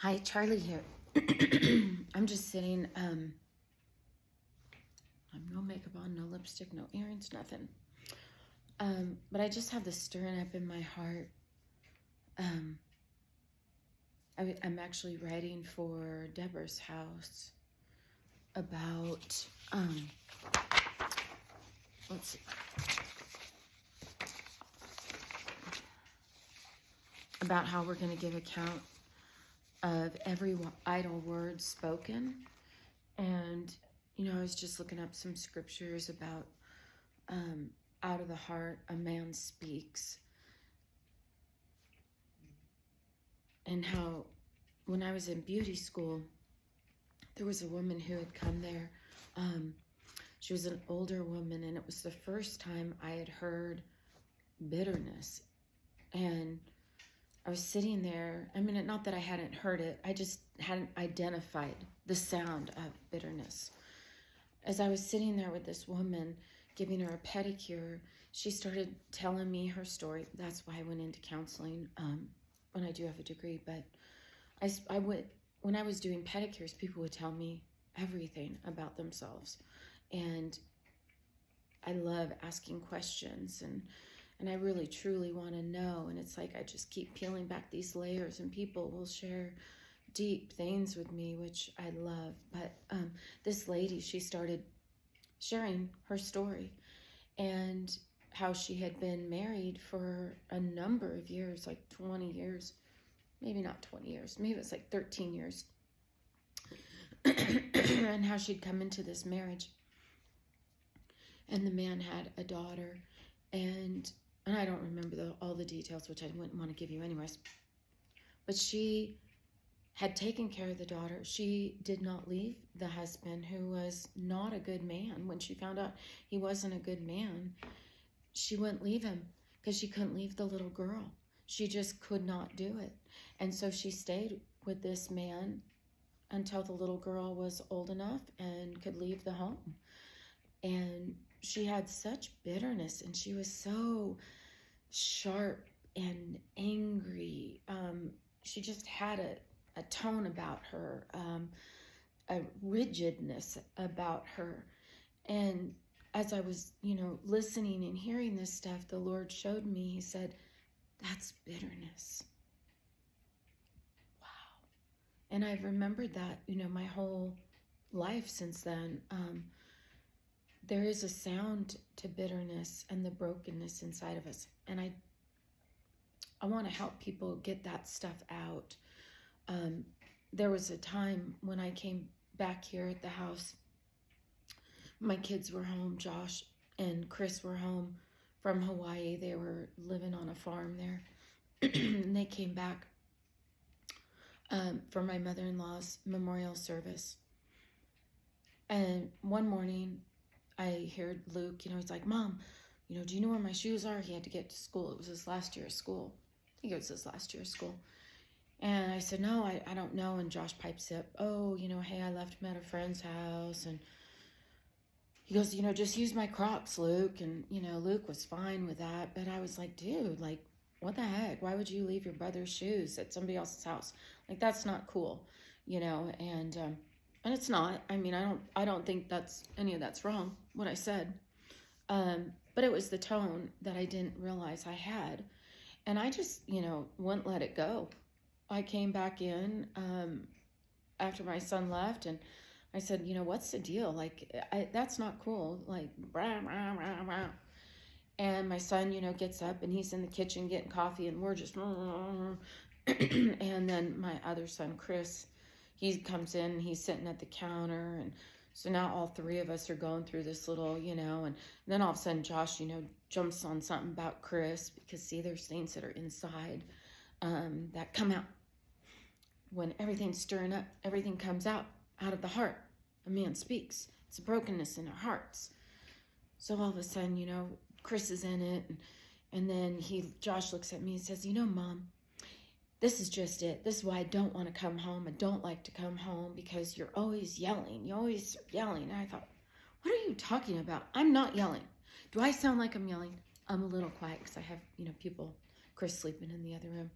Hi, Charlie here. I'm just sitting, I'm no makeup on, no lipstick, no earrings, nothing. But I just have this stirring up in my heart. I'm actually writing for Deborah's house about, let's see, about how we're going to give account of every idle word spoken. And, I was just looking up some scriptures about out of the heart a man speaks. And how when I was in beauty school, there was a woman who had come there. She was an older woman, and it was the first time I had heard bitterness. And I was sitting there. I mean, not that I hadn't heard it, I just hadn't identified the sound of bitterness. As I was sitting there with this woman, giving her a pedicure, she started telling me her story. That's why I went into counseling, when I do have a degree. But I went, when I was doing pedicures, people would tell me everything about themselves. And I love asking questions, and I really truly want to know. And it's like I just keep peeling back these layers, and people will share deep things with me, which I love. But this lady, she started sharing her story and how she had been married for a number of years, like 20 years, maybe not 20 years, maybe it was like 13 years, and how she'd come into this marriage, and the man had a daughter, and I don't remember all the details, which I wouldn't want to give you anyways, but she had taken care of the daughter. She did not leave the husband, who was not a good man. When she found out he wasn't a good man, she wouldn't leave him because she couldn't leave the little girl. She just could not do it. And so she stayed with this man until the little girl was old enough and could leave the home. And she had such bitterness, and she was so sharp and angry. She just had a tone about her, a rigidness about her. And as I was, listening and hearing this stuff, the Lord showed me, he said, that's bitterness. Wow. And I've remembered that, my whole life since then. There is a sound to bitterness and the brokenness inside of us. And I want to help people get that stuff out. There was a time when I came back here at the house. My kids were home. Josh and Chris were home from Hawaii. They were living on a farm there. And they came back for my mother-in-law's memorial service. And one morning, I heard Luke, he's like, Mom, do you know where my shoes are? He had to get to school. It was his last year of school. I think it was his last year of school. And I said, no, I don't know. And Josh pipes up, oh, hey, I left him at a friend's house. And he goes, just use my Crocs, Luke. And, Luke was fine with that. But I was like, dude, like, what the heck? Why would you leave your brother's shoes at somebody else's house? Like, that's not cool, and it's not. I mean, I don't think any of that's wrong, what I said. But it was the tone that I didn't realize I had. And I just, wouldn't let it go. I came back in after my son left, and I said, what's the deal? Like, that's not cool. Like, rah, rah, rah, rah. And my son, gets up, and he's in the kitchen getting coffee, and we're just, and then my other son, Chris, he comes in, and he's sitting at the counter, and so now all three of us are going through this little, and then all of a sudden Josh, jumps on something about Chris, because see, there's things that are inside that come out. When everything's stirring up, everything comes out of the heart. A man speaks. It's a brokenness in our hearts. So all of a sudden, Chris is in it, and then Josh looks at me and says, Mom, this is just it. This is why I don't want to come home. I don't like to come home because you're always yelling. You always are yelling. And I thought, what are you talking about? I'm not yelling. Do I sound like I'm yelling? I'm a little quiet because I have, Chris sleeping in the other room.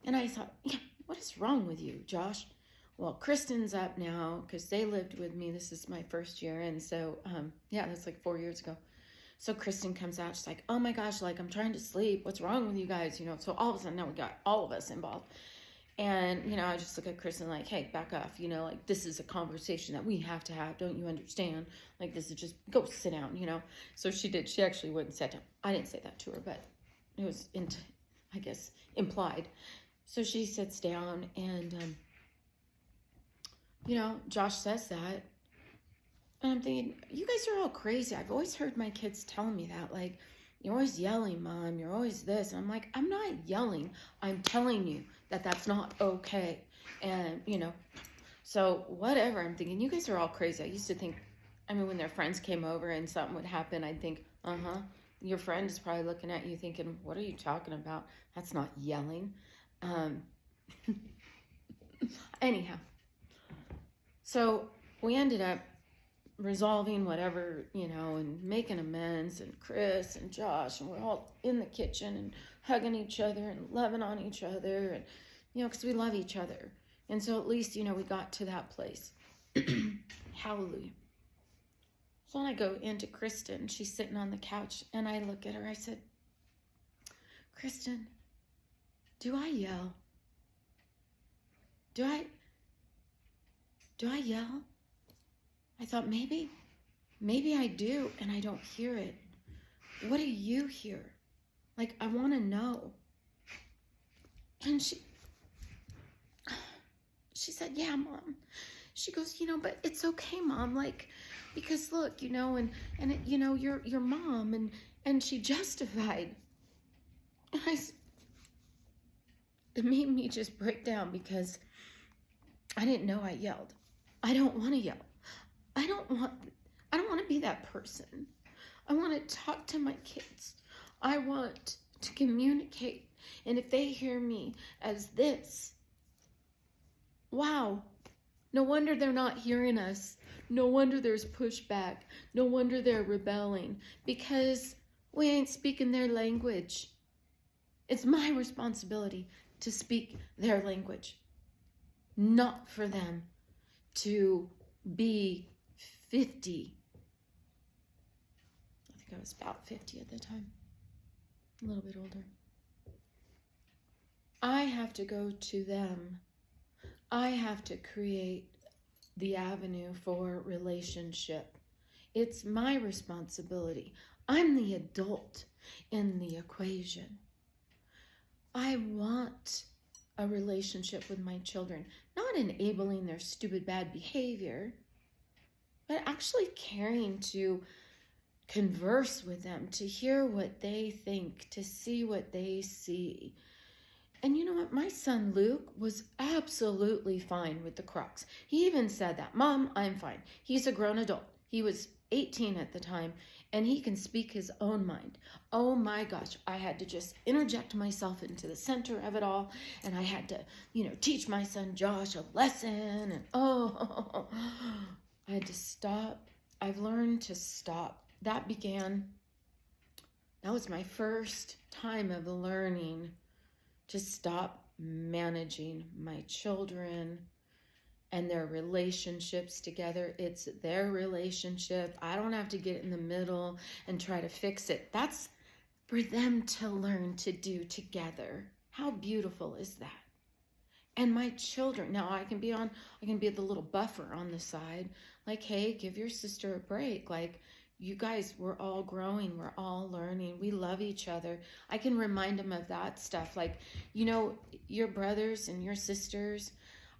And I thought, yeah, what is wrong with you, Josh? Well, Kristen's up now because they lived with me. This is my first year. And so, yeah, that's like 4 years ago. So Kristen comes out. She's like, oh my gosh, like I'm trying to sleep. What's wrong with you guys? You know, so all of a sudden now we got all of us involved. And, you know, I just look at Kristen like, hey, back off. You know, like this is a conversation that we have to have. Don't you understand? Like this is just, go sit down, you know. So she did. She actually went and sat down. I didn't say that to her, but it was, I guess, implied. So she sits down and, you know, Josh says that. And I'm thinking, you guys are all crazy. I've always heard my kids tell me that. Like, you're always yelling, Mom. You're always this. And I'm like, I'm not yelling. I'm telling you that that's not okay. And, you know, so whatever. I'm thinking, you guys are all crazy. I used to think, I mean, when their friends came over and something would happen, I'd think, your friend is probably looking at you thinking, what are you talking about? That's not yelling. Anyhow. So we ended up resolving whatever, you know, and making amends, and Chris and Josh, and we're all in the kitchen and hugging each other and loving on each other, and, you know, because we love each other. And so at least, you know, we got to that place. Hallelujah. So when I go into Kristen, she's sitting on the couch, and I look at her, I said, Kristen, do I yell? Do I yell? I thought maybe I do and I don't hear it. What do you hear? Like, I want to know. And she said, yeah, Mom. She goes, you know, but it's okay, Mom. Like, because look, you know, and it, you know, your mom, and she justified. And it made me just break down because I didn't know I yelled. I don't want to yell. I don't want to be that person. I want to talk to my kids. I want to communicate. And if they hear me as this, wow, no wonder they're not hearing us. No wonder there's pushback. No wonder they're rebelling, because we ain't speaking their language. It's my responsibility to speak their language, not for them to be 50. I think I was about 50 at the time, a little bit older. I have to go to them. I have to create the avenue for relationship. It's my responsibility. I'm the adult in the equation. I want a relationship with my children, not enabling their stupid bad behavior, but actually caring to converse with them, to hear what they think, to see what they see. And you know what? My son Luke was absolutely fine with the Crocs. He even said that, Mom, I'm fine. He's a grown adult. He was 18 at the time, and he can speak his own mind. Oh my gosh, I had to just interject myself into the center of it all, and I had to, you know, teach my son Josh a lesson, and I had to stop. I've learned to stop. That was my first time of learning to stop managing my children and their relationships together. It's their relationship. I don't have to get in the middle and try to fix it. That's for them to learn to do together. How beautiful is that? And my children, now I can be the little buffer on the side. Like, hey, give your sister a break. Like, you guys, we're all growing. We're all learning. We love each other. I can remind them of that stuff. Like, you know, your brothers and your sisters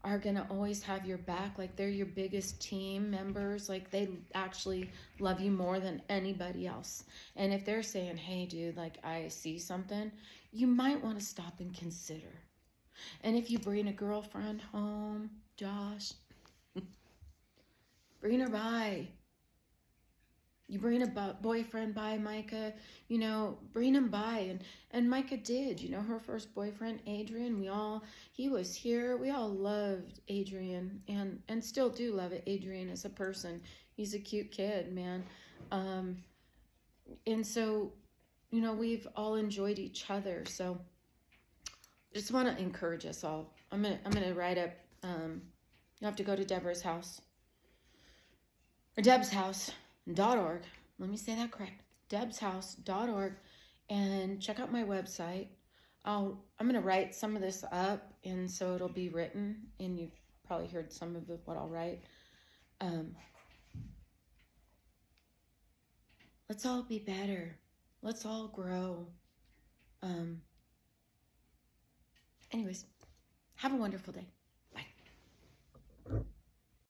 are going to always have your back. Like, they're your biggest team members. Like, they actually love you more than anybody else. And if they're saying, hey, dude, like, I see something, you might want to stop and consider. And if you bring a girlfriend home, Josh, bring her by. You bring a boyfriend by, Micah, you know, bring him by. And Micah did, you know, her first boyfriend, Adrian, he was here. We all loved Adrian and still do love Adrian as a person. He's a cute kid, man. And so, you know, we've all enjoyed each other. So I just want to encourage us all. I'm gonna write up. You have to go to Deborah's house or debshouse.org. Let me say that correct. debshouse.org, and check out my website. I'm gonna write some of this up, and so it'll be written, and you've probably heard some of what I'll write. Let's all be better. Let's all grow. Anyways, have a wonderful day.